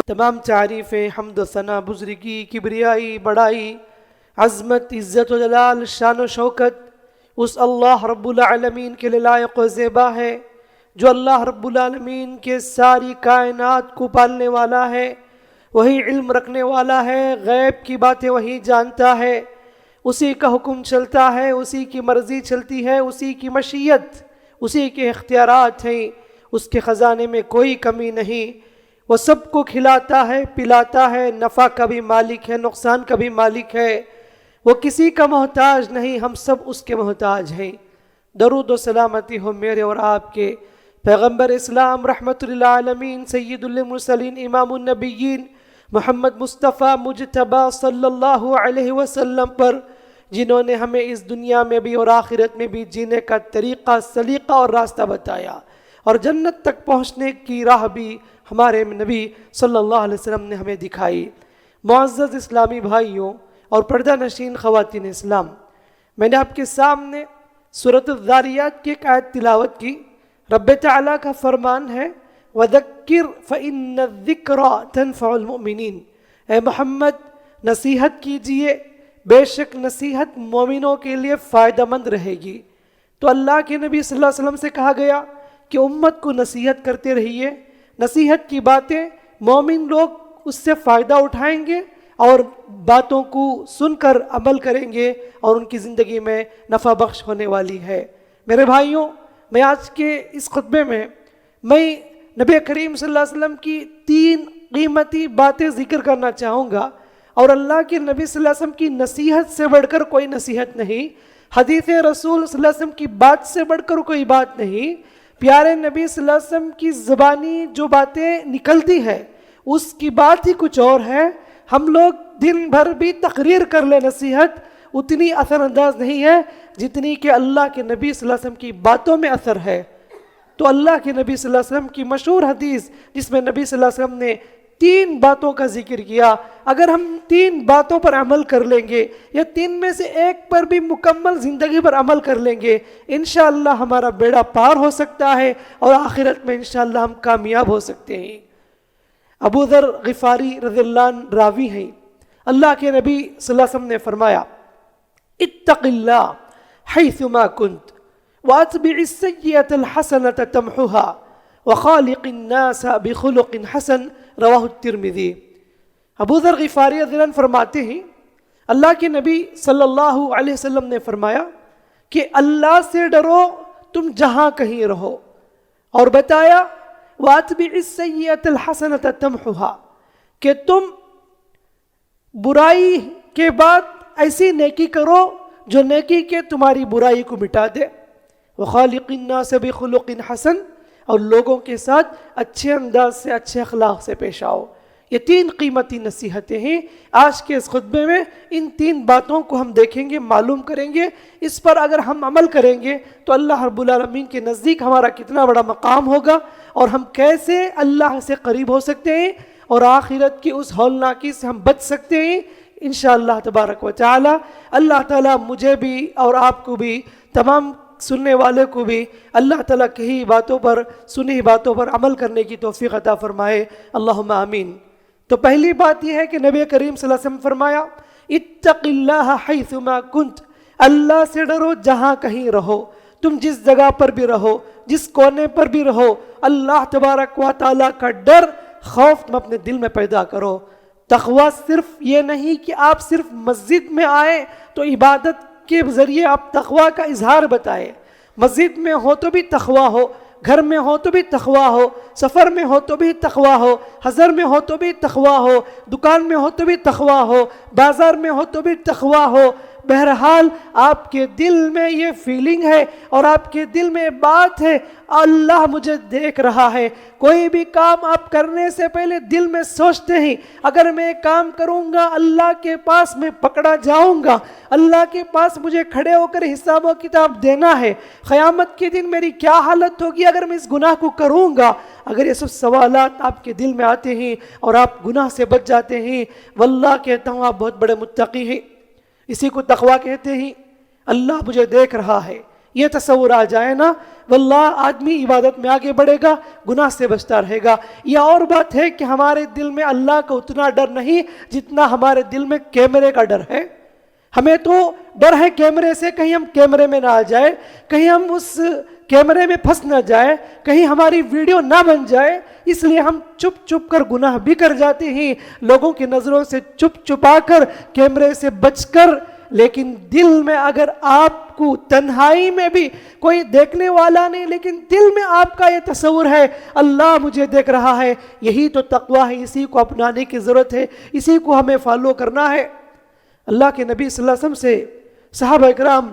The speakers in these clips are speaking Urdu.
تمام تعریفیں، حمد و ثنا، بزرگی، کبریائی، بڑائی، عظمت، عزت و جلال، شان و شوکت اس اللہ رب العالمین کے لیے لائق و زیبا ہے جو اللہ رب العالمین کے ساری کائنات کو پالنے والا ہے، وہی علم رکھنے والا ہے، غیب کی باتیں وہی جانتا ہے، اسی کا حکم چلتا ہے، اسی کی مرضی چلتی ہے، اسی کی مشیت، اسی کے اختیارات ہیں، اس کے خزانے میں کوئی کمی نہیں۔ وہ سب کو کھلاتا ہے، پلاتا ہے، نفع کا بھی مالک ہے، نقصان کا بھی مالک ہے، وہ کسی کا محتاج نہیں، ہم سب اس کے محتاج ہیں۔ درود و سلامتی ہو میرے اور آپ کے پیغمبر اسلام رحمت للعالمین سید المرسلین امام النبیین محمد مصطفیٰ مجتبیٰ صلی اللہ علیہ وسلم پر، جنہوں نے ہمیں اس دنیا میں بھی اور آخرت میں بھی جینے کا طریقہ، سلیقہ اور راستہ بتایا، اور جنت تک پہنچنے کی راہ بھی ہمارے نبی صلی اللہ علیہ وسلم نے ہمیں دکھائی۔ معزز اسلامی بھائیوں اور پردہ نشین خواتین اسلام، میں نے آپ کے سامنے سورۃ الذاریات کی ایک آیت تلاوت کی۔ رب تعالیٰ کا فرمان ہے وَذَكِّرْ فَإِنَّ الذِّكْرَى تَنفَعُ الْمُؤْمِنِينَ، اے محمد نصیحت کیجئے، بے شک نصیحت مومنوں کے لیے فائدہ مند رہے گی۔ تو اللہ کے نبی صلی اللہ علیہ وسلم سے کہا گیا کہ امت کو نصیحت کرتے رہیے، نصیحت کی باتیں مومن لوگ اس سے فائدہ اٹھائیں گے اور باتوں کو سن کر عمل کریں گے اور ان کی زندگی میں نفع بخش ہونے والی ہے۔ میرے بھائیوں، میں آج کے اس خطبے میں نبی کریم صلی اللہ علیہ وسلم کی 3 قیمتی باتیں ذکر کرنا چاہوں گا، اور اللہ کے نبی صلی اللہ علیہ وسلم کی نصیحت سے بڑھ کر کوئی نصیحت نہیں، حدیث رسول صلی اللہ علیہ وسلم کی بات سے بڑھ کر کوئی بات نہیں، پیارے نبی صلی اللہ علیہ وسلم کی زبانی جو باتیں نکلتی ہے اس کی بات ہی کچھ اور ہے۔ ہم لوگ دن بھر بھی تقریر کر لیں، نصیحت اتنی اثر انداز نہیں ہے جتنی کہ اللہ کے نبی صلی اللہ علیہ وسلم کی باتوں میں اثر ہے۔ تو اللہ کے نبی صلی اللہ علیہ وسلم کی مشہور حدیث جس میں نبی صلی اللہ علیہ وسلم نے 3 باتوں کا ذکر کیا، اگر ہم 3 باتوں پر عمل کر لیں گے یا 3 میں سے ایک پر بھی مکمل زندگی پر عمل کر لیں گے، انشاءاللہ ہمارا بیڑا پار ہو سکتا ہے اور آخرت میں انشاءاللہ ہم کامیاب ہو سکتے ہیں۔ ابو ذر غفاری رضی اللہ عنہ راوی ہیں، اللہ کے نبی صلی اللہ علیہ وسلم نے فرمایا اتق اللہ حیثما کنت واتبع السیئة الحسنة تمحها وخالق الناس بخلق حسن، رواہ الترمذی۔ ابو ذر غفاری رضی اللہ عنہ فرماتے ہیں اللہ کے نبی صلی اللہ علیہ وسلم نے فرمایا کہ اللہ سے ڈرو تم جہاں کہیں رہو، اور بتایا وَأَتْبِعِ السَّيِّئَةَ الْحَسَنَةَ تَمْحُهَا کہ تم برائی کے بعد ایسی نیکی کرو جو نیکی کے تمہاری برائی کو مٹا دے، وَخَالِقِ النَّاسَ بِخُلُقٍ حَسَن، اور لوگوں کے ساتھ اچھے انداز سے، اچھے اخلاق سے پیش آؤ۔ یہ 3 قیمتی نصیحتیں ہیں۔ آج کے اس خطبے میں ان 3 باتوں کو ہم دیکھیں گے، معلوم کریں گے، اس پر اگر ہم عمل کریں گے تو اللہ رب العالمین کے نزدیک ہمارا کتنا بڑا مقام ہوگا، اور ہم کیسے اللہ سے قریب ہو سکتے ہیں اور آخرت کی اس ہولناکی سے ہم بچ سکتے ہیں انشاءاللہ تبارک و تعالی۔ اللہ تعالیٰ مجھے بھی اور آپ کو بھی، تمام سننے والے کو بھی اللہ تعالیٰ کہی باتوں پر، سنی باتوں پر عمل کرنے کی توفیق عطا فرمائے، اللہم آمین۔ تو پہلی بات یہ ہے کہ نبی کریم صلی اللہ علیہ وسلم فرمایا اتق اللہ حیثما کنت، اللہ سے ڈرو جہاں کہیں رہو، تم جس جگہ پر بھی رہو، جس کونے پر بھی رہو، اللہ تبارک و تعالیٰ کا ڈر، خوف تم اپنے دل میں پیدا کرو۔ تقویٰ صرف یہ نہیں کہ آپ صرف مسجد میں آئے تو عبادت کے ذریعے آپ تقویٰ کا اظہار بتائے، مسجد میں ہو تو بھی تقویٰ ہو، گھر میں ہو تو بھی تقویٰ ہو، سفر میں ہو تو بھی تقویٰ ہو، حضر میں ہو تو بھی تقویٰ ہو، دکان میں ہو تو بھی تقویٰ ہو، بازار میں ہو تو بھی تقویٰ ہو۔ بہرحال آپ کے دل میں یہ فیلنگ ہے اور آپ کے دل میں بات ہے اللہ مجھے دیکھ رہا ہے۔ کوئی بھی کام آپ کرنے سے پہلے دل میں سوچتے ہیں اگر میں کام کروں گا اللہ کے پاس میں پکڑا جاؤں گا، اللہ کے پاس مجھے کھڑے ہو کر حساب و کتاب دینا ہے، قیامت کے دن میری کیا حالت ہوگی اگر میں اس گناہ کو کروں گا۔ اگر یہ سب سوالات آپ کے دل میں آتے ہیں اور آپ گناہ سے بچ جاتے ہیں، واللہ کہتا ہوں آپ بہت بڑے متقی ہیں۔ اسی کو تقویٰ کہتے ہیں۔ اللہ مجھے دیکھ رہا ہے، یہ تصور آ جائے نا، واللہ آدمی عبادت میں آگے بڑھے گا، گناہ سے بچتا رہے گا۔ یہ اور بات ہے کہ ہمارے دل میں اللہ کا اتنا ڈر نہیں جتنا ہمارے دل میں کیمرے کا ڈر ہے۔ ہمیں تو ڈر ہے کیمرے سے، کہیں ہم کیمرے میں نہ آ جائے، کہیں ہم اس کیمرے میں پھنس نہ جائے، کہیں ہماری ویڈیو نہ بن جائے، اس لیے ہم چپ چپ کر گناہ بھی کر جاتے ہیں، لوگوں کی نظروں سے چپ چھپا کر، کیمرے سے بچ کر۔ لیکن دل میں اگر آپ کو تنہائی میں بھی کوئی دیکھنے والا نہیں، لیکن دل میں آپ کا یہ تصور ہے اللہ مجھے دیکھ رہا ہے، یہی تو تقوی ہے، اسی کو اپنانے کی ضرورت ہے، اسی کو ہمیں فالو کرنا ہے۔ اللہ کے نبی صلی اللہ علیہ وسلم سے صحابہ اکرام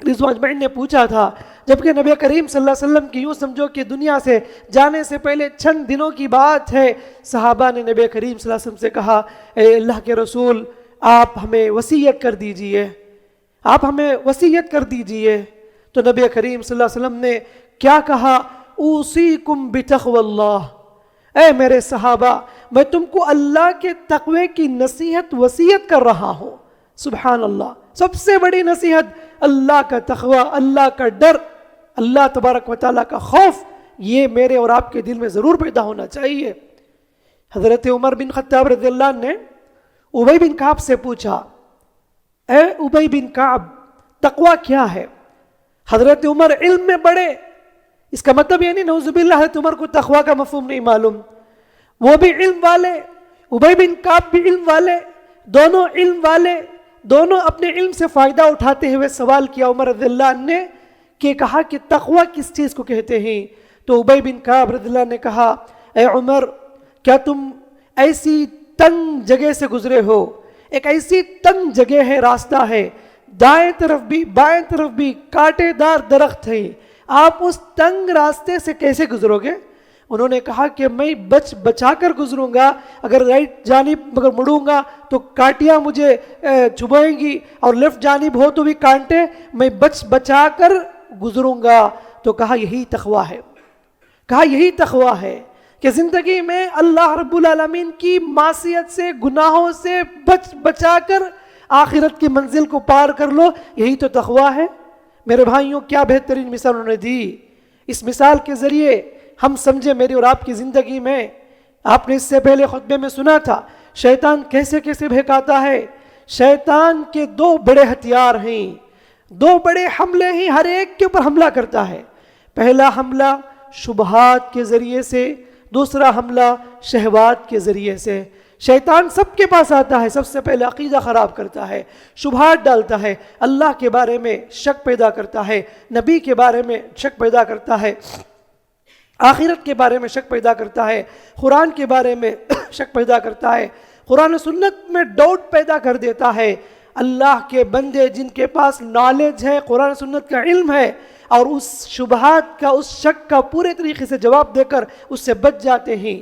رضوان اجمعین نے پوچھا تھا، جبکہ نبی کریم صلی اللہ علیہ وسلم کی یوں سمجھو کہ دنیا سے جانے سے پہلے چند دنوں کی بات ہے، صحابہ نے نبی کریم صلی اللہ علیہ وسلم سے کہا، اے اللہ کے رسول آپ ہمیں وصیت کر دیجئے، آپ ہمیں وصیت کر دیجئے۔ تو نبی کریم صلی اللہ علیہ وسلم نے کیا کہا؟ اوصیکم بتقوی اللہ، اے میرے صحابہ میں تم کو اللہ کے تقوی کی نصیحت وصیت کر رہا ہوں۔ سبحان اللہ، سب سے بڑی نصیحت اللہ کا تقوی، اللہ کا ڈر، اللہ تبارک و تعالیٰ کا خوف، یہ میرے اور آپ کے دل میں ضرور پیدا ہونا چاہیے۔ حضرت عمر بن خطاب رضی اللہ عنہ نے ابی بن کعب سے پوچھا، اے ابی بن کعب تقوی کیا ہے؟ حضرت عمر علم میں بڑے، اس کا مطلب یہ نہیں نعوذ باللہ حضرت عمر کو تقوی کا مفہوم نہیں معلوم، وہ بھی علم والے، ابی بن کعب بھی علم والے، دونوں علم والے، دونوں اپنے علم سے فائدہ اٹھاتے ہوئے سوال کیا عمر رضی اللہ عنہ نے کہ کہا کہ تقوی کس چیز کو کہتے ہیں؟ تو ابی بن کعب رضی اللہ عنہ نے کہا، اے عمر کیا تم ایسی تنگ جگہ سے گزرے ہو، ایک ایسی تنگ جگہ ہے، راستہ ہے، دائیں طرف بھی بائیں طرف بھی کانٹے دار درخت ہیں، آپ اس تنگ راستے سے کیسے گزرو گے؟ انہوں نے کہا کہ میں بچا کر گزروں گا، اگر رائٹ جانب اگر مڑوں گا تو کانٹیاں مجھے چبھائیں گی، اور لیفٹ جانب ہو تو بھی کانٹے، میں بچا کر گزروں گا۔ تو کہا یہی تقوی ہے، کہا یہی تقوی ہے کہ زندگی میں اللہ رب العالمین کی معصیت سے، گناہوں سے بچا کر آخرت کی منزل کو پار کر لو، یہی تو تقوی ہے۔ میرے بھائیوں کیا بہترین مثال انہوں نے دی، اس مثال کے ذریعے ہم سمجھے میری اور آپ کی زندگی میں، آپ نے اس سے پہلے خطبے میں سنا تھا شیطان کیسے کیسے بہکاتا ہے۔ شیطان کے دو بڑے ہتھیار ہیں، دو بڑے حملے ہیں، ہر ایک کے اوپر حملہ کرتا ہے۔ پہلا حملہ شبہات کے ذریعے سے، دوسرا حملہ شہوات کے ذریعے سے۔ شیطان سب کے پاس آتا ہے، سب سے پہلے عقیدہ خراب کرتا ہے، شبہات ڈالتا ہے، اللہ کے بارے میں شک پیدا کرتا ہے، نبی کے بارے میں شک پیدا کرتا ہے، آخرت کے بارے میں شک پیدا کرتا ہے، قرآن کے بارے میں شک پیدا کرتا ہے، قرآن و سنت میں ڈاؤٹ پیدا کر دیتا ہے۔ اللہ کے بندے جن کے پاس نالج ہے، قرآن و سنت کا علم ہے، اور اس شبہات کا، اس شک کا پورے طریقے سے جواب دے کر اس سے بچ جاتے ہیں۔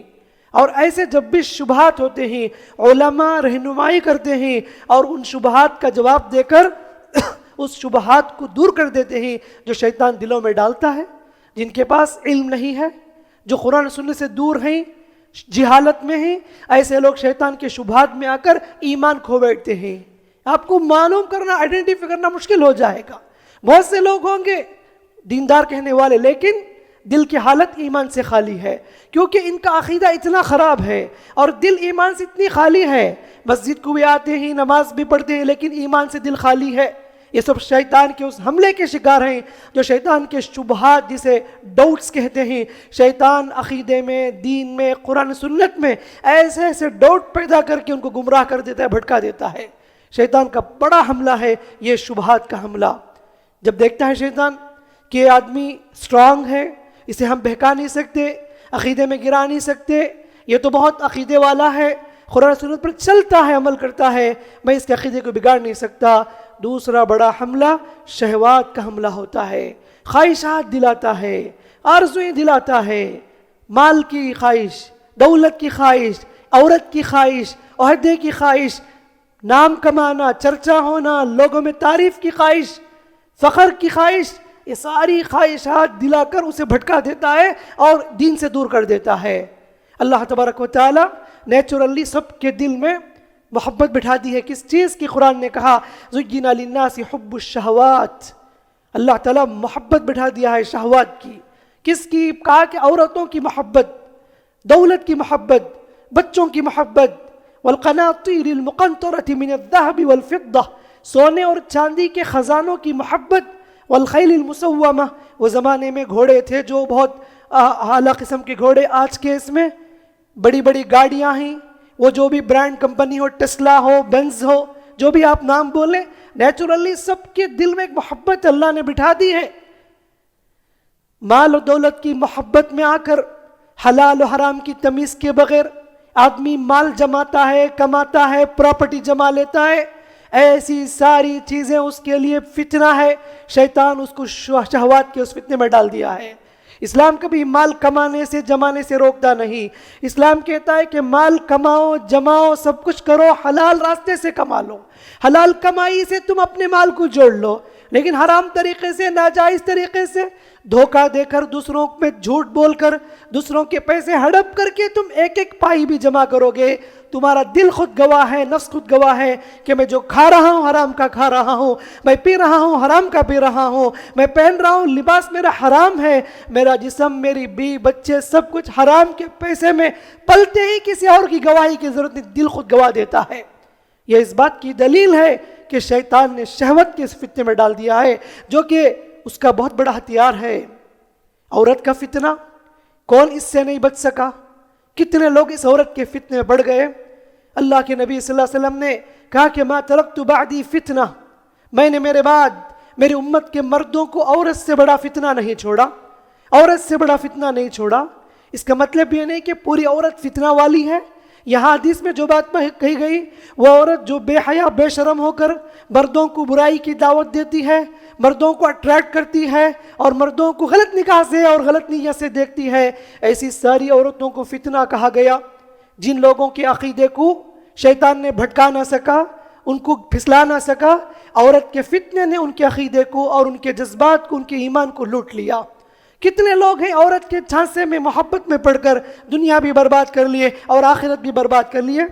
اور ایسے جب بھی شبہات ہوتے ہیں، علماء رہنمائی کرتے ہیں اور ان شبہات کا جواب دے کر اس شبہات کو دور کر دیتے ہیں جو شیطان دلوں میں ڈالتا ہے۔ جن کے پاس علم نہیں ہے، جو قرآن سننے سے دور ہیں، جہالت میں ہیں، ایسے لوگ شیطان کے شبہات میں آ کر ایمان کھو بیٹھتے ہیں۔ آپ کو معلوم کرنا، آئیڈینٹیفائی کرنا مشکل ہو جائے گا۔ بہت سے لوگ ہوں گے دیندار کہنے والے، لیکن دل کی حالت ایمان سے خالی ہے، کیونکہ ان کا عقیدہ اتنا خراب ہے اور دل ایمان سے اتنی خالی ہے۔ مسجد کو بھی آتے ہیں، نماز بھی پڑھتے ہیں، لیکن ایمان سے دل خالی ہے۔ یہ سب شیطان کے اس حملے کے شکار ہیں، جو شیطان کے شبہات جسے ڈاؤٹس کہتے ہیں۔ شیطان عقیدے میں، دین میں، قرآن سنت میں ایسے ایسے ڈاؤٹ پیدا کر کے ان کو گمراہ کر دیتا ہے، بھٹکا دیتا ہے۔ شیطان کا بڑا حملہ ہے یہ شبہات کا حملہ۔ جب دیکھتا ہے شیطان کہ یہ آدمی اسٹرانگ ہے، اسے ہم بہکا نہیں سکتے، عقیدے میں گرا نہیں سکتے، یہ تو بہت عقیدے والا ہے، قرآن سنت پر چلتا ہے، عمل کرتا ہے، میں اس کے عقیدے کو بگاڑ نہیں سکتا۔ دوسرا بڑا حملہ شہوات کا حملہ ہوتا ہے، خواہشات دلاتا ہے، آرزویں دلاتا ہے، مال کی خواہش، دولت کی خواہش، عورت کی خواہش، عہدے کی خواہش، نام کمانا، چرچا ہونا، لوگوں میں تعریف کی خواہش، فخر کی خواہش، یہ ساری خواہشات دلا کر اسے بھٹکا دیتا ہے اور دین سے دور کر دیتا ہے۔ اللہ تبارک و تعالی نیچرلی سب کے دل میں محبت بٹھا دی ہے۔ کس چیز کی؟ قرآن نے کہا زُيِّنَ لِلنَّاسِ حُبُّ الشَّهَوَاتِ، اللہ تعالیٰ محبت بٹھا دیا ہے شہوات کی. کس کی؟ کہا کہ عورتوں کی محبت، دولت کی محبت، بچوں کی محبت. والقناطیر المقنطرۃ من الذهب والفضہ، سونے اور چاندی کے خزانوں کی محبت. والخیل المسومہ، وہ زمانے میں گھوڑے تھے جو بہت اعلیٰ قسم کے گھوڑے. آج کے اس میں بڑی بڑی گاڑیاں ہیں، وہ جو بھی برانڈ کمپنی ہو، ٹیسلا ہو، بینز ہو، جو بھی آپ نام بولیں، نیچرلی سب کے دل میں ایک محبت اللہ نے بٹھا دی ہے. مال و دولت کی محبت میں آ کر حلال و حرام کی تمیز کے بغیر آدمی مال جماتا ہے، کماتا ہے، پراپرٹی جما لیتا ہے. ایسی ساری چیزیں اس کے لیے فتنہ ہے. شیطان اس کو شہوات کے اس فتنے میں ڈال دیا ہے. اسلام کبھی مال کمانے سے جمانے سے روکتا نہیں. اسلام کہتا ہے کہ مال کماؤ، جماؤ، سب کچھ کرو، حلال راستے سے کما لو. حلال کمائی سے تم اپنے مال کو جوڑ لو، لیکن حرام طریقے سے، ناجائز طریقے سے دھوکہ دے کر، دوسروں میں جھوٹ بول کر، دوسروں کے پیسے ہڑپ کر کے تم ایک ایک پائی بھی جمع کرو گے. تمہارا دل خود گواہ ہے، نفس خود گواہ ہے کہ میں جو کھا رہا ہوں حرام کا کھا رہا ہوں، میں پی رہا ہوں حرام کا پی رہا ہوں، میں پہن رہا ہوں لباس میرا حرام ہے، میرا جسم، میری بیوی، بچے سب کچھ حرام کے پیسے میں پلتے ہی کسی اور کی گواہی کی ضرورت نہیں، دل خود گواہ دیتا ہے. یہ اس بات کی دلیل ہے کہ شیطان نے شہوت کے اس فتنے میں ڈال دیا ہے، جو کہ اس کا بہت بڑا ہتھیار ہے. عورت کا فتنہ، کون اس سے نہیں بچ سکا؟ کتنے لوگ اس عورت کے فتنے میں پڑ گئے. اللہ کے نبی صلی اللہ علیہ وسلم نے کہا کہ ما ترکت بعدی فتنہ، میں نے میرے بعد میری امت کے مردوں کو عورت سے بڑا فتنہ نہیں چھوڑا، عورت سے بڑا فتنہ نہیں چھوڑا. اس کا مطلب یہ نہیں کہ پوری عورت فتنہ والی ہے. یہاں حدیث میں جو بات کہی گئی، وہ عورت جو بے حیا بے شرم ہو کر مردوں کو برائی کی دعوت دیتی ہے، مردوں کو اٹریکٹ کرتی ہے اور مردوں کو غلط نگاہ سے اور غلط نیت سے دیکھتی ہے، ایسی ساری عورتوں کو فتنہ کہا گیا. جن لوگوں کے عقیدے کو شیطان نے بھٹکا نہ سکا، ان کو پھسلا نہ سکا، عورت کے فتنے نے ان کے عقیدے کو اور ان کے جذبات کو، ان کے ایمان کو لوٹ لیا. کتنے لوگ ہیں عورت کے جھانسے میں محبت میں پڑھ کر دنیا بھی برباد کر لیے اور آخرت بھی برباد کر لیے.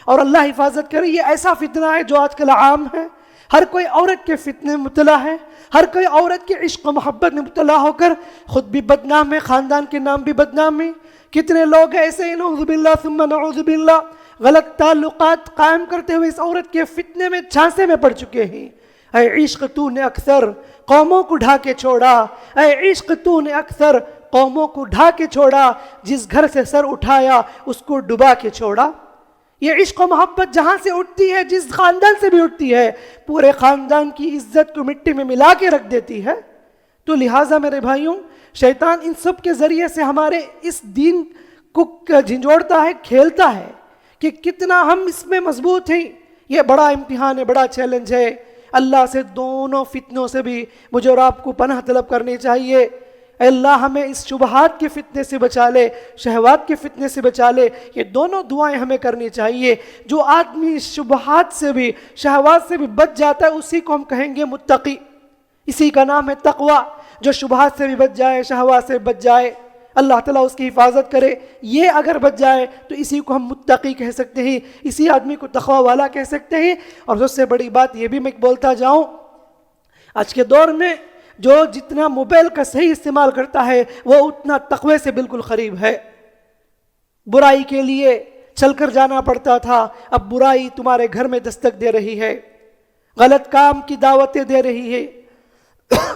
اور اللہ حفاظت کرے، یہ ایسا فتنہ ہے جو آج کل عام ہے. ہر کوئی عورت کے فتنے میں مبتلا ہے، ہر کوئی عورت کے عشق و محبت میں مبتلا ہو کر خود بھی بدنام ہے، خاندان کے نام بھی بدنام ہے. کتنے لوگ ایسے ہی نعوذ باللہ ثم نعوذ باللہ غلط تعلقات قائم کرتے ہوئے اس عورت کے فتنے میں جھانسے میں پڑ چکے ہیں. اے عشق تو نے اکثر قوموں کو ڈھا کے چھوڑا، اے عشق تو نے اکثر قوموں کو ڈھا کے چھوڑا، جس گھر سے سر اٹھایا اس کو ڈبا کے چھوڑا. یہ عشق و محبت جہاں سے اٹھتی ہے، جس خاندان سے بھی اٹھتی ہے، پورے خاندان کی عزت کو مٹی میں ملا کے رکھ دیتی ہے. تو لہٰذا میرے بھائیوں، شیطان ان سب کے ذریعے سے ہمارے اس دین کو جھنجھوڑتا ہے، کھیلتا ہے کہ کتنا ہم اس میں مضبوط ہیں. یہ بڑا امتحان ہے، بڑا چیلنج ہے. اللہ سے دونوں فتنوں سے بھی مجھے اور آپ کو پناہ طلب کرنی چاہیے. اے اللہ ہمیں اس شبہات کے فتنے سے بچا لے، شہوات کے فتنے سے بچا لے. یہ دونوں دعائیں ہمیں کرنی چاہیے. جو آدمی شبہات سے بھی شہوات سے بھی بچ جاتا ہے، اسی کو ہم کہیں گے متقی. اسی کا نام ہے تقوی. جو شبہات سے بھی بچ جائے، شہوات سے بچ جائے، اللہ تعالیٰ اس کی حفاظت کرے، یہ اگر بچ جائے تو اسی کو ہم متقی کہہ سکتے ہیں، اسی آدمی کو تقوی والا کہہ سکتے ہیں. اور سب سے بڑی بات یہ بھی میں بولتا جاؤں، آج کے دور میں جو جتنا موبائل کا صحیح استعمال کرتا ہے وہ اتنا تقوی سے بالکل قریب ہے. برائی کے لیے چل کر جانا پڑتا تھا، اب برائی تمہارے گھر میں دستک دے رہی ہے، غلط کام کی دعوتیں دے رہی ہے.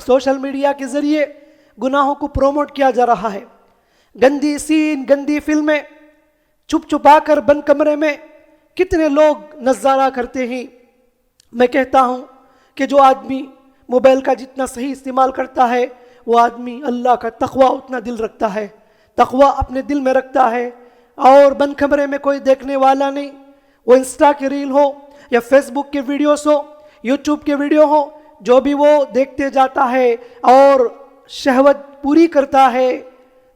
سوشل میڈیا کے ذریعے گناہوں کو پروموٹ کیا جا رہا ہے. گندی سین، گندی فلمیں چھپ چھپا کر بند کمرے میں کتنے لوگ نظارہ کرتے ہیں. میں کہتا ہوں کہ جو آدمی موبائل کا جتنا صحیح استعمال کرتا ہے، وہ آدمی اللہ کا تقوی اتنا دل رکھتا ہے، تقوی اپنے دل میں رکھتا ہے. اور بند کمرے میں کوئی دیکھنے والا نہیں. وہ انسٹا کی ریل ہو یا فیس بک کے ویڈیوز ہو، یوٹیوب کے ویڈیو ہو، جو بھی وہ دیکھتے جاتا ہے اور شہوت پوری کرتا ہے،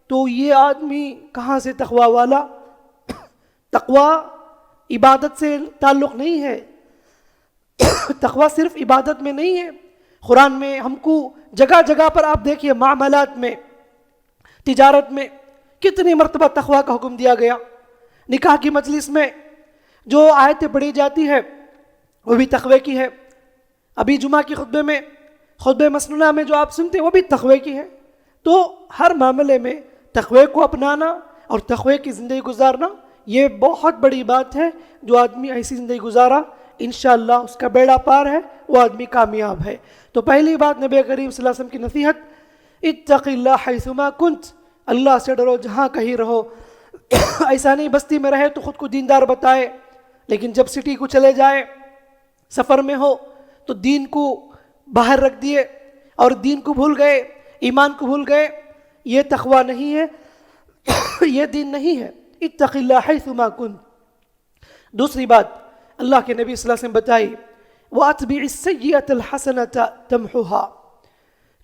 تو یہ آدمی کہاں سے تقوی والا؟ تقوی عبادت سے تعلق نہیں ہے. تقوی صرف عبادت میں نہیں ہے. قرآن میں ہم کو جگہ جگہ پر آپ دیکھیے، معاملات میں، تجارت میں کتنی مرتبہ تقوی کا حکم دیا گیا. نکاح کی مجلس میں جو آیتیں پڑھی جاتی ہے وہ بھی تقوی کی ہے. ابھی جمعہ کے خطبے میں خطبہ مسنونہ میں جو آپ سنتے ہیں وہ بھی تقوی کی ہے. تو ہر معاملے میں تقوی کو اپنانا اور تقوی کی زندگی گزارنا یہ بہت بڑی بات ہے. جو آدمی ایسی زندگی گزارا انشاءاللہ اس کا بیڑا پار ہے, وہ آدمی کامیاب ہے. تو پہلی بات نبی کریم صلی اللہ علیہ وسلم کی نصیحت, اتق اللہ حیثما کنت, اللہ سے ڈرو جہاں کہیں رہو. ایسا نہیں بستی میں رہے تو خود کو دیندار بتائے, لیکن جب سٹی کو چلے جائے, سفر میں ہو تو دین کو باہر رکھ دیے اور دین کو بھول گئے, ایمان کو بھول گئے. یہ تقوی نہیں ہے, یہ دین نہیں ہے. اتق اللہ حیثما کنت. دوسری بات اللہ کے نبی صلی اللہ علیہ وسلم بتائی, وَأَتْبِعِ السَّيِّئَةَ الْحَسَنَةَ تَمْحُهَا,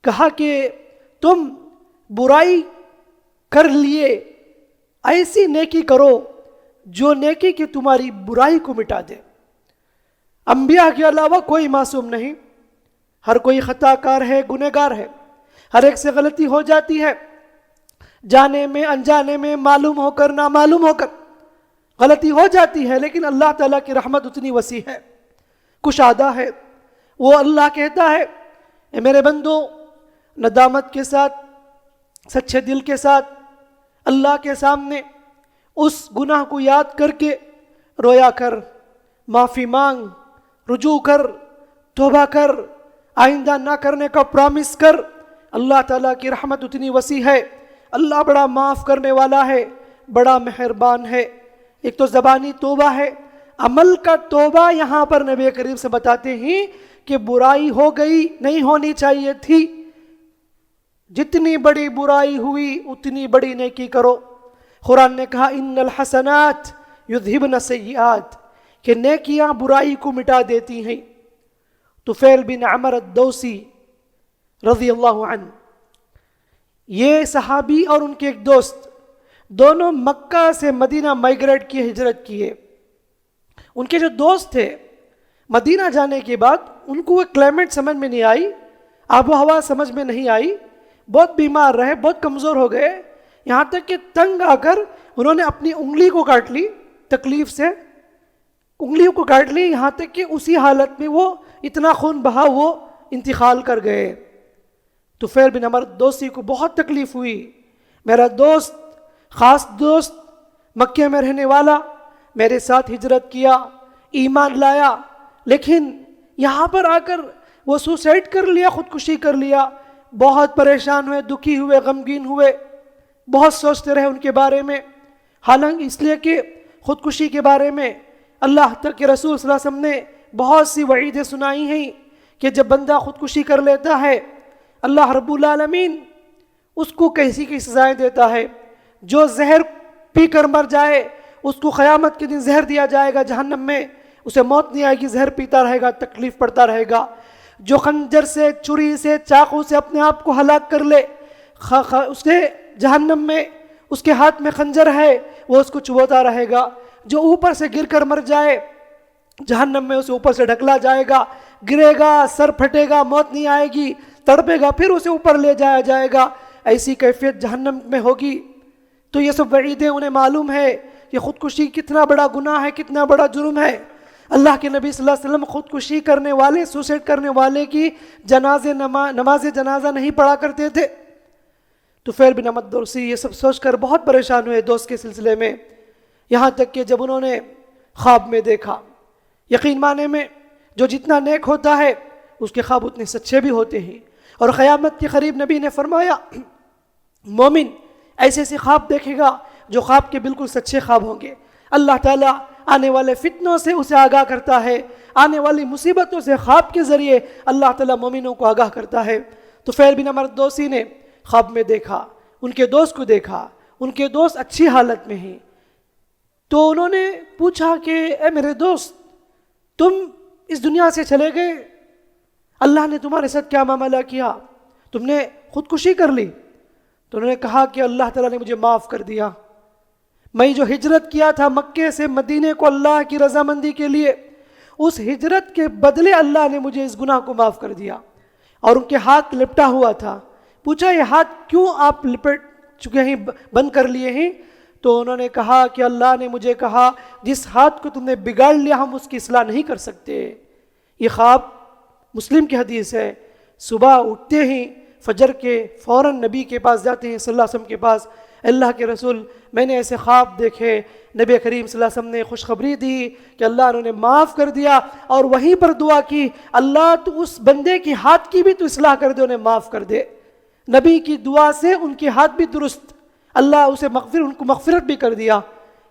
کہا کہ تم برائی کر لیے ایسی نیکی کرو جو نیکی کی تمہاری برائی کو مٹا دے. انبیاء کے علاوہ کوئی معصوم نہیں, ہر کوئی خطا کار ہے, گنہگار ہے, ہر ایک سے غلطی ہو جاتی ہے, جانے میں انجانے میں, معلوم ہو کر نہ معلوم ہو کر غلطی ہو جاتی ہے. لیکن اللہ تعالیٰ کی رحمت اتنی وسیع ہے, کشادہ ہے. وہ اللہ کہتا ہے, اے میرے بندو, ندامت کے ساتھ, سچے دل کے ساتھ اللہ کے سامنے اس گناہ کو یاد کر کے رویا کر, معافی مانگ, رجوع کر, توبہ کر, آئندہ نہ کرنے کا پرامس کر. اللہ تعالیٰ کی رحمت اتنی وسیع ہے, اللہ بڑا معاف کرنے والا ہے, بڑا مہربان ہے. ایک تو زبانی توبہ ہے, عمل کا توبہ یہاں پر نبی کریم سے بتاتے ہیں کہ برائی ہو گئی, نہیں ہونی چاہیے تھی, جتنی بڑی برائی ہوئی اتنی بڑی نیکی کرو. قرآن نے کہا ان الحسنات یذہبن السیئات, کہ نیکیاں برائی کو مٹا دیتی ہیں. طفیل بن عمر الدوسی رضی اللہ عنہ, یہ صحابی اور ان کے ایک دوست دونوں مکہ سے مدینہ مائیگریٹ کیے, ہجرت کیے. ان کے جو دوست تھے, مدینہ جانے کے بعد ان کو وہ کلائمیٹ سمجھ میں نہیں آئی, آب و ہوا سمجھ میں نہیں آئی, بہت بیمار رہے, بہت کمزور ہو گئے, یہاں تک کہ تنگ آ کر انہوں نے اپنی انگلی کو کاٹ لی, تکلیف سے انگلیوں کو کاٹ لی, یہاں تک کہ اسی حالت میں وہ اتنا خون بہا وہ انتقال کر گئے. طفیل بن عمر دوسی کو بہت تکلیف ہوئی, میرا دوست, خاص دوست, مکے میں رہنے والا, میرے ساتھ ہجرت کیا, ایمان لایا, لیکن یہاں پر آ کر وہ سوسائڈ کر لیا, خودکشی کر لیا. بہت پریشان ہوئے, دکھی ہوئے, غمگین ہوئے, بہت سوچتے رہے ان کے بارے میں. حالانکہ اس لیے کہ خودکشی کے بارے میں اللہ تک کے رسول صلی اللہ علیہ وسلم نے بہت سی وعیدیں سنائی ہیں کہ جب بندہ خودکشی کر لیتا ہے اللہ رب العالمین اس کو کیسی کی سزائیں دیتا ہے. جو زہر پی کر مر جائے اس کو قیامت کے دن زہر دیا جائے گا جہنم میں, اسے موت نہیں آئے گی, زہر پیتا رہے گا, تکلیف پڑتا رہے گا. جو خنجر سے, چھری سے, چاقو سے اپنے آپ کو ہلاک کر لے, اسے جہنم میں اس کے ہاتھ میں خنجر ہے, وہ اس کو چبوتا رہے گا. جو اوپر سے گر کر مر جائے جہنم میں اسے اوپر سے ڈھکلا جائے گا, گرے گا, سر پھٹے گا, موت نہیں آئے گی, تڑپے گا, پھر اسے اوپر لے جایا جائے گا. ایسی کیفیت جہنم میں ہوگی. تو یہ سب وعیدیں انہیں معلوم ہے کہ خودکشی کتنا بڑا گناہ ہے, کتنا بڑا جرم ہے. اللہ کے نبی صلی اللہ علیہ وسلم خودکشی کرنے والے, سوسائڈ کرنے والے کی نماز جنازہ نہیں پڑھا کرتے تھے. طفیل بن عمر دوسی یہ سب سوچ کر بہت پریشان ہوئے دوست کے سلسلے میں, یہاں تک کہ جب انہوں نے خواب میں دیکھا, یقین مانے میں جو جتنا نیک ہوتا ہے اس کے خواب اتنے سچے بھی ہوتے ہیں. اور قیامت کے قریب نبی نے فرمایا مومن ایسے ایسے خواب دیکھے گا جو خواب کے بالکل سچے خواب ہوں گے. اللہ تعالیٰ آنے والے فتنوں سے اسے آگاہ کرتا ہے, آنے والی مصیبتوں سے خواب کے ذریعے اللہ تعالیٰ مومنوں کو آگاہ کرتا ہے. طفیل بن عمر دوسی نے خواب میں دیکھا, ان کے دوست کو دیکھا, ان کے دوست اچھی حالت میں ہیں. تو انہوں نے پوچھا کہ اے میرے دوست, تم اس دنیا سے چلے گئے, اللہ نے تمہارے ساتھ کیا معاملہ کیا, تم نے خودکشی کر لی؟ تو انہوں نے کہا کہ اللہ تعالیٰ نے مجھے معاف کر دیا. میں جو ہجرت کیا تھا مکے سے مدینے کو اللہ کی رضامندی کے لیے, اس ہجرت کے بدلے اللہ نے مجھے اس گناہ کو معاف کر دیا. اور ان کے ہاتھ لپٹا ہوا تھا. پوچھا یہ ہاتھ کیوں آپ لپٹ چکے ہیں, بند کر لیے ہیں؟ تو انہوں نے کہا کہ اللہ نے مجھے کہا جس ہاتھ کو تم نے بگاڑ لیا ہم اس کی اصلاح نہیں کر سکتے. یہ خواب مسلم کی حدیث ہے. صبح اٹھتے ہی فجر کے فوراً نبی کے پاس جاتے ہیں صلی اللہ علیہ وسلم کے پاس، اللہ کے رسول میں نے ایسے خواب دیکھے، نبی کریم صلی اللہ علیہ وسلم نے خوشخبری دی کہ اللہ نے انہیں معاف کر دیا، اور وہیں پر دعا کی اللہ تو اس بندے کی ہاتھ کی بھی تو اصلاح کر دے، انہیں معاف کر دے۔ نبی کی دعا سے ان کے ہاتھ بھی درست، اللہ اسے ان کو مغفرت بھی کر دیا۔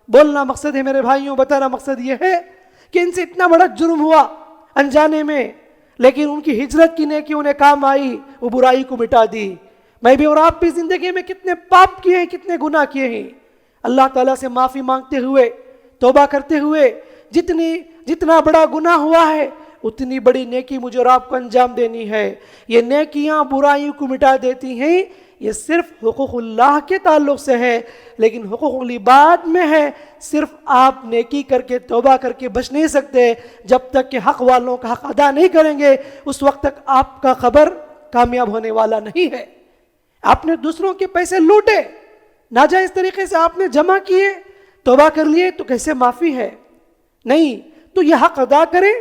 بولنا مقصد ہے میرے بھائیوں، بتانا مقصد یہ ہے کہ ان سے اتنا بڑا جرم ہوا انجانے میں، لیکن ان کی ہجرت کی نیکی انہیں کام آئی، وہ برائی کو مٹا دی۔ میں بھی اور آپ بھی زندگی میں کتنے پاپ کیے ہیں، کتنے گناہ کیے ہیں، اللہ تعالیٰ سے معافی مانگتے ہوئے، توبہ کرتے ہوئے جتنا بڑا گناہ ہوا ہے اتنی بڑی نیکی مجھے اور آپ کو انجام دینی ہے۔ یہ نیکیاں برائیوں کو مٹا دیتی ہیں، یہ صرف حقوق اللہ کے تعلق سے ہے، لیکن حقوق العباد میں ہے۔ صرف آپ نیکی کر کے توبہ کر کے بچ نہیں سکتے، جب تک کہ حق والوں کا حق ادا نہیں کریں گے اس وقت تک آپ کا خبر کامیاب ہونے والا نہیں ہے۔ آپ نے دوسروں کے پیسے لوٹے، ناجائز طریقے سے آپ نے جمع کیے، توبہ کر لیے تو کیسے معافی ہے؟ نہیں، تو یہ حق ادا کرے،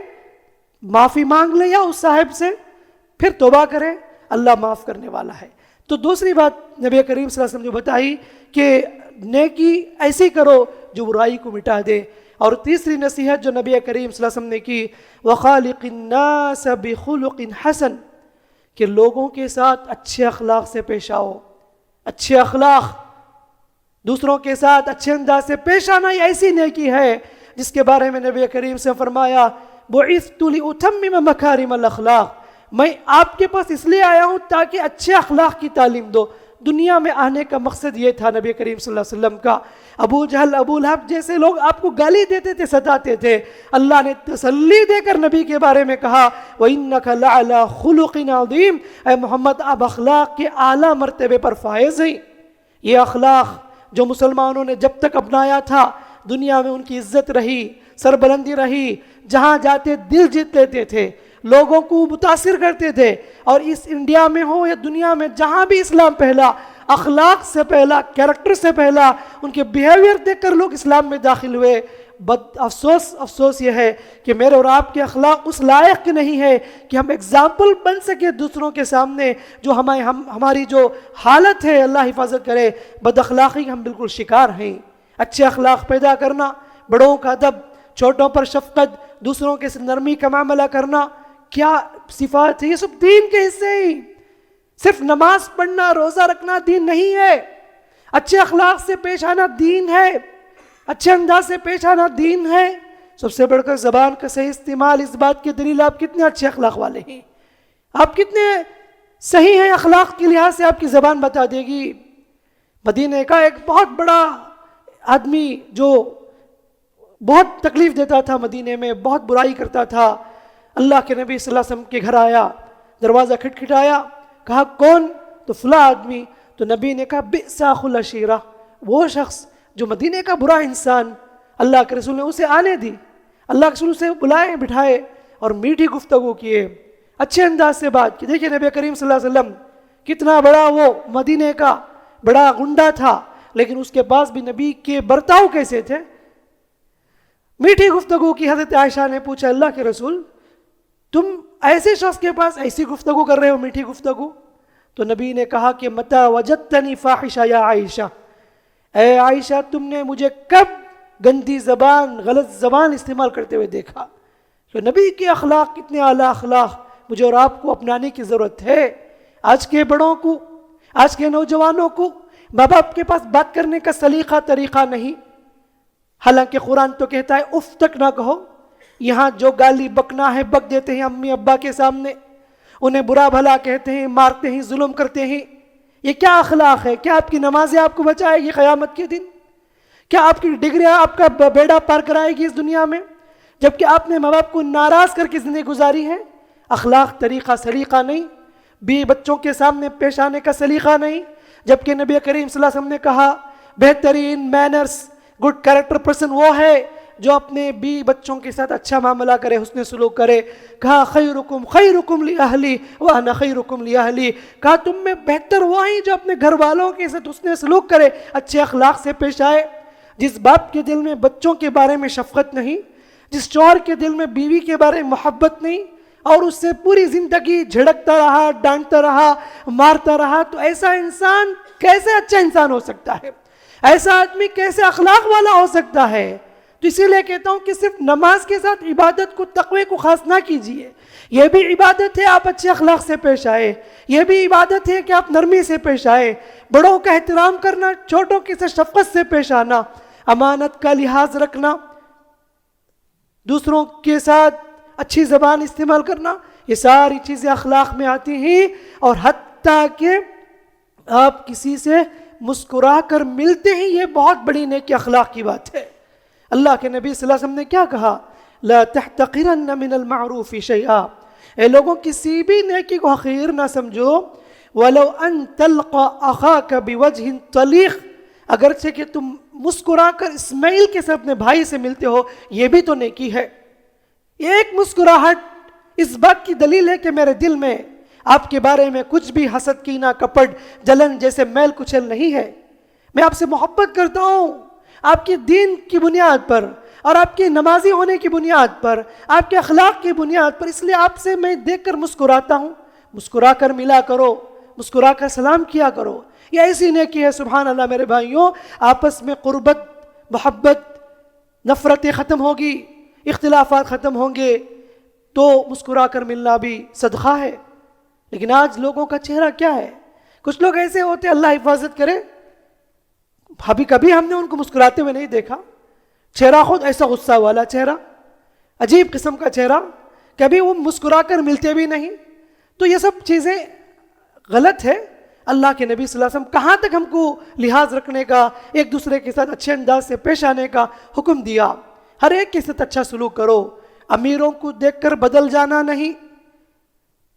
معافی مانگ لے یا اس صاحب سے، پھر توبہ کرے، اللہ معاف کرنے والا ہے۔ تو دوسری بات نبی کریم صلی اللہ علیہ وسلم نے بتائی کہ نیکی ایسی کرو جو برائی کو مٹا دے۔ اور تیسری نصیحت جو نبی کریم صلی اللہ علیہ وسلم نے کی، وَخَالِقِ النَّاسَ بِخُلُقٍ حَسَنٍ، کہ لوگوں کے ساتھ اچھے اخلاق سے پیش آؤ۔ اچھے اخلاق، دوسروں کے ساتھ اچھے انداز سے پیش آنا، یہ ایسی نیکی ہے جس کے بارے میں نبی کریم سے فرمایا بُعِثْتُ لِأُتَمِّمَ مَكَارِمَ الْأَخْلَاقِ، میں آپ کے پاس اس لیے آیا ہوں تاکہ اچھے اخلاق کی تعلیم دو۔ دنیا میں آنے کا مقصد یہ تھا نبی کریم صلی اللہ علیہ وسلم کا۔ ابو جہل، ابو لہب جیسے لوگ آپ کو گالی دیتے تھے، ستاتے تھے، اللہ نے تسلی دے کر نبی کے بارے میں کہا وَإِنَّكَ لَعَلَىٰ خُلُقٍ عَظِيمٍ، اے محمد آپ اخلاق کے اعلیٰ مرتبے پر فائز ہیں۔ یہ اخلاق جو مسلمانوں نے جب تک اپنایا تھا، دنیا میں ان کی عزت رہی، سربلندی رہی، جہاں جاتے دل جیت لیتے تھے، لوگوں کو متاثر کرتے تھے۔ اور اس انڈیا میں ہو یا دنیا میں جہاں بھی اسلام پہلا، اخلاق سے پہلا، کیریکٹر سے پہلا، ان کے بیہیویئر دیکھ کر لوگ اسلام میں داخل ہوئے۔ افسوس یہ ہے کہ میرے اور آپ کے اخلاق اس لائق نہیں ہے کہ ہم اگزامپل بن سکے دوسروں کے سامنے۔ جو ہماری جو حالت ہے، اللہ حفاظت کرے، بد اخلاقی ہم بالکل شکار ہیں۔ اچھے اخلاق پیدا کرنا، بڑوں کا ادب، چھوٹوں پر شفقت، دوسروں کے نرمی کا معاملہ کرنا، کیا صفات ہے؟ یہ سب دین کے حصے ہیں۔ صرف نماز پڑھنا، روزہ رکھنا دین نہیں ہے، اچھے اخلاق سے پیش آنا دین ہے، اچھے انداز سے پیش آنا دین ہے۔ سب سے بڑھ کر زبان کا صحیح استعمال، اس بات کی دلیل آپ کتنے اچھے اخلاق والے ہیں، آپ کتنے صحیح ہیں اخلاق کے لحاظ سے، آپ کی زبان بتا دے گی۔ مدینے کا ایک بہت بڑا آدمی جو بہت تکلیف دیتا تھا، مدینے میں بہت برائی کرتا تھا، اللہ کے نبی صلی اللہ علیہ وسلم کے گھر آیا، دروازہ کھٹکھٹایا، کہا کون؟ تو فلاں آدمی۔ تو نبی نے کہا بئس اخو العشیرہ، وہ شخص جو مدینے کا برا انسان، اللہ کے رسول نے اسے آنے دی، اللہ کے رسول اسے بلائے، بٹھائے اور میٹھی گفتگو کیے، اچھے انداز سے بات کی۔ دیکھیں نبی کریم صلی اللہ علیہ وسلم کتنا بڑا وہ مدینے کا بڑا غنڈہ تھا، لیکن اس کے پاس بھی نبی کے برتاؤ کیسے تھے؟ میٹھی گفتگو کی۔ حضرت عائشہ نے پوچھا اللہ کے رسول تم ایسے شخص کے پاس ایسی گفتگو کر رہے ہو، میٹھی گفتگو؟ تو نبی نے کہا کہ متی وجدتنی فاحشہ یا عائشہ، اے عائشہ تم نے مجھے کب گندی زبان، غلط زبان استعمال کرتے ہوئے دیکھا؟ تو نبی کے اخلاق کتنے اعلیٰ اخلاق مجھے اور آپ کو اپنانے کی ضرورت ہے۔ آج کے بڑوں کو، آج کے نوجوانوں کو ماں باپ کے پاس بات کرنے کا سلیقہ طریقہ نہیں، حالانکہ قرآن تو کہتا ہے اف تک نہ کہو۔ یہاں جو گالی بکنا ہے بک دیتے ہیں امی ابا کے سامنے، انہیں برا بھلا کہتے ہیں، مارتے ہیں، ظلم کرتے ہیں۔ یہ کیا اخلاق ہے؟ کیا آپ کی نمازیں آپ کو بچائے گی قیامت کے دن؟ کیا آپ کی ڈگریاں آپ کا بیڑا پار کرائے گی اس دنیا میں، جبکہ آپ نے ماں باپ کو ناراض کر کے زندگی گزاری ہے؟ اخلاق طریقہ سلیقہ نہیں، بھی بچوں کے سامنے پیش آنے کا سلیقہ نہیں، جبکہ نبی کریم صلی اللہ علیہ وسلم نے کہا بہترین مینرز، گڈ کریکٹر پرسن وہ ہے جو اپنے بی بچوں کے ساتھ اچھا معاملہ کرے، حسن سلوک کرے۔ کہا خیرکم خیرکم لأہلی وانا خیرکم لأہلی، کہا تم میں بہتر وہ ہیں جو اپنے گھر والوں کے ساتھ حسن سلوک کرے، اچھے اخلاق سے پیش آئے۔ جس باپ کے دل میں بچوں کے بارے میں شفقت نہیں، جس شوہر کے دل میں بیوی کے بارے میں محبت نہیں، اور اس سے پوری زندگی جھڑکتا رہا، ڈانٹتا رہا، مارتا رہا، تو ایسا انسان کیسے اچھا انسان ہو سکتا ہے؟ ایسا آدمی کیسے اخلاق والا ہو سکتا ہے؟ تو اسی لیے کہتا ہوں کہ صرف نماز کے ساتھ عبادت کو، تقوی کو خاص نہ کیجیے. یہ بھی عبادت ہے آپ اچھے اخلاق سے پیش آئے، یہ بھی عبادت ہے کہ آپ نرمی سے پیش آئے، بڑوں کا احترام کرنا، چھوٹوں کی سے شفقت سے پیش آنا، امانت کا لحاظ رکھنا، دوسروں کے ساتھ اچھی زبان استعمال کرنا، یہ ساری چیزیں اخلاق میں آتی ہیں. اور حتیٰ کہ آپ کسی سے مسکرا کر ملتے ہیں، یہ بہت بڑی نیکی اخلاق کی بات ہے. اللہ کے نبی صلی اللہ علیہ وسلم نے کیا کہا؟ لا تحتقرن من المعروف شیئا، اے لوگوں کسی بھی نیکی کو حقیر نہ سمجھو. ولو ان تلقى اخاك بوجه طلیق، اگرچہ کہ تم مسکرا کر اسماعیل کے ساتھ اپنے بھائی سے ملتے ہو، یہ بھی تو نیکی ہے. ایک مسکراہٹ اس بات کی دلیل ہے کہ میرے دل میں آپ کے بارے میں کچھ بھی حسد، کینہ، کپٹ، جلن جیسے میل کچل نہیں ہے. میں آپ سے محبت کرتا ہوں آپ کے دین کی بنیاد پر، اور آپ کے نمازی ہونے کی بنیاد پر، آپ کے اخلاق کی بنیاد پر، اس لیے آپ سے میں دیکھ کر مسکراتا ہوں. مسکرا کر ملا کرو، مسکرا کر سلام کیا کرو، یہ ایسی نیکی ہے. سبحان اللہ میرے بھائیوں، آپس میں قربت، محبت، نفرتیں ختم ہوگی، اختلافات ختم ہوں گے، تو مسکرا کر ملنا بھی صدقہ ہے. لیکن آج لوگوں کا چہرہ کیا ہے؟ کچھ لوگ ایسے ہوتے، اللہ حفاظت کرے، کبھی ہم نے ان کو مسکراتے ہوئے نہیں دیکھا. چہرہ خود ایسا غصہ والا چہرہ، عجیب قسم کا چہرہ، کبھی وہ مسکرا کر ملتے بھی نہیں. تو یہ سب چیزیں غلط ہے. اللہ کے نبی صلی اللہ علیہ وسلم کہاں تک ہم کو لحاظ رکھنے کا، ایک دوسرے کے ساتھ اچھے انداز سے پیش آنے کا حکم دیا. ہر ایک کے ساتھ اچھا سلوک کرو، امیروں کو دیکھ کر بدل جانا نہیں،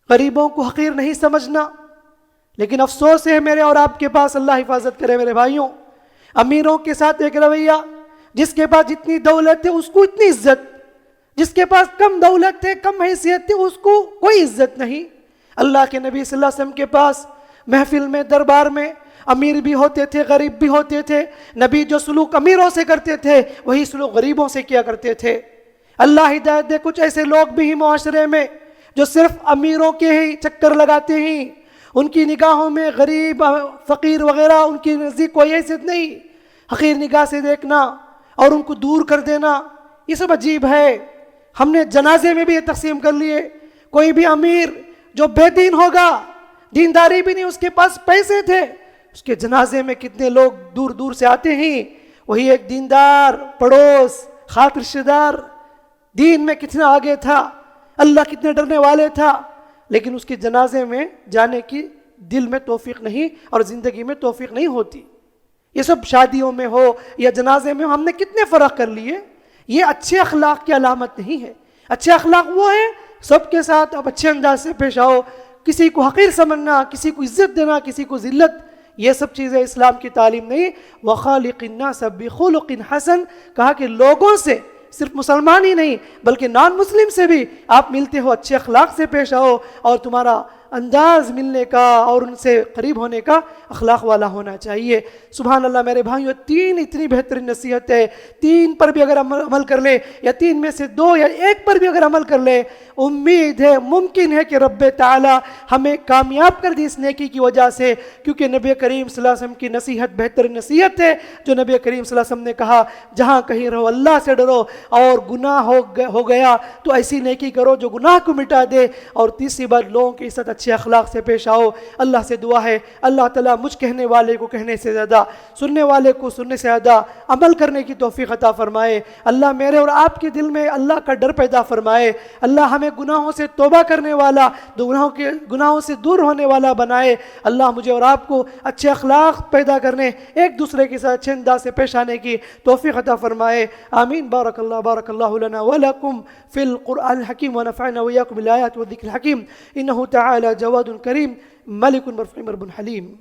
غریبوں کو حقیر نہیں سمجھنا. لیکن افسوس ہے میرے اور آپ کے پاس، اللہ حفاظت کرے میرے بھائیوں، امیروں کے ساتھ ایک رویہ، جس کے پاس جتنی دولت ہے اس کو اتنی عزت، جس کے پاس کم دولت ہے، کم حیثیت ہے، اس کو کوئی عزت نہیں. اللہ کے نبی صلی اللہ علیہ وسلم کے پاس محفل میں، دربار میں امیر بھی ہوتے تھے، غریب بھی ہوتے تھے. نبی جو سلوک امیروں سے کرتے تھے وہی سلوک غریبوں سے کیا کرتے تھے. اللہ ہدایت دے. کچھ ایسے لوگ بھی ہیں معاشرے میں جو صرف امیروں کے ہی چکر لگاتے ہیں، ان کی نگاہوں میں غریب، فقیر وغیرہ ان کی نزدیک کوئی حیثیت نہیں. حقیر نگاہ سے دیکھنا اور ان کو دور کر دینا، یہ سب عجیب ہے. ہم نے جنازے میں بھی یہ تقسیم کر لیے. کوئی بھی امیر جو بے دین ہوگا، دینداری بھی نہیں، اس کے پاس پیسے تھے، اس کے جنازے میں کتنے لوگ دور دور سے آتے ہیں. وہی ایک دیندار، پڑوس، خاص رشتہ دار، دین میں کتنا آگے تھا، اللہ کتنے ڈرنے والے تھا، لیکن اس کے جنازے میں جانے کی دل میں توفیق نہیں اور زندگی میں توفیق نہیں ہوتی. یہ سب شادیوں میں ہو یا جنازے میں ہو، ہم نے کتنے فرق کر لیے. یہ اچھے اخلاق کی علامت نہیں ہے. اچھے اخلاق وہ ہے سب کے ساتھ اب اچھے انداز سے پیش آؤ، کسی کو حقیر سمجھنا، کسی کو عزت دینا، کسی کو ذلت، یہ سب چیزیں اسلام کی تعلیم نہیں. وَخَالِقِ النَّاسَ بِخُلُقٍ حَسَنٍ، کہا کہ لوگوں سے، صرف مسلمان ہی نہیں بلکہ نان مسلم سے بھی آپ ملتے ہو، اچھے اخلاق سے پیش آؤ، اور تمہارا انداز ملنے کا اور ان سے قریب ہونے کا اخلاق والا ہونا چاہیے. سبحان اللہ میرے بھائیوں، تین اتنی بہترین نصیحت ہے. تین پر بھی اگر عمل کر لے، یا تین میں سے دو یا ایک پر بھی اگر عمل کر لے، امید ہے، ممکن ہے کہ رب تعالی ہمیں کامیاب کر دی اس نیکی کی وجہ سے. کیونکہ نبی کریم صلی اللہ علیہ وسلم کی نصیحت بہترین نصیحت ہے، جو نبی کریم صلی اللہ علیہ وسلم نے کہا، جہاں کہیں رہو اللہ سے ڈرو، اور گناہ ہو گیا تو ایسی نیکی کرو جو گناہ کو مٹا دے. اور تیسری بات، لوگوں کے ساتھ اچھے اخلاق سے پیش آؤ. اللہ سے دعا ہے اللہ تعالیٰ مجھ کہنے والے کو کہنے سے زیادہ، سننے والے کو سننے سے زیادہ عمل کرنے کی توفیق عطا فرمائے. اللہ میرے اور آپ کے دل میں اللہ کا ڈر پیدا فرمائے. اللہ ہمیں گناہوں سے توبہ کرنے والا، گناہوں سے دور ہونے والا بنائے. اللہ مجھے اور آپ کو اچھے اخلاق پیدا کرنے، ایک دوسرے کے ساتھ اچھے انداز سے پیش آنے کی توفیق عطا فرمائے. آمین. بارک اللہ لنا ولکم فی القرآن الحکیم ونفعنا وإياكم بالآیات والذکر الحکیم. انہ تعالی جواد کریم ملک برفع مرب حلیم.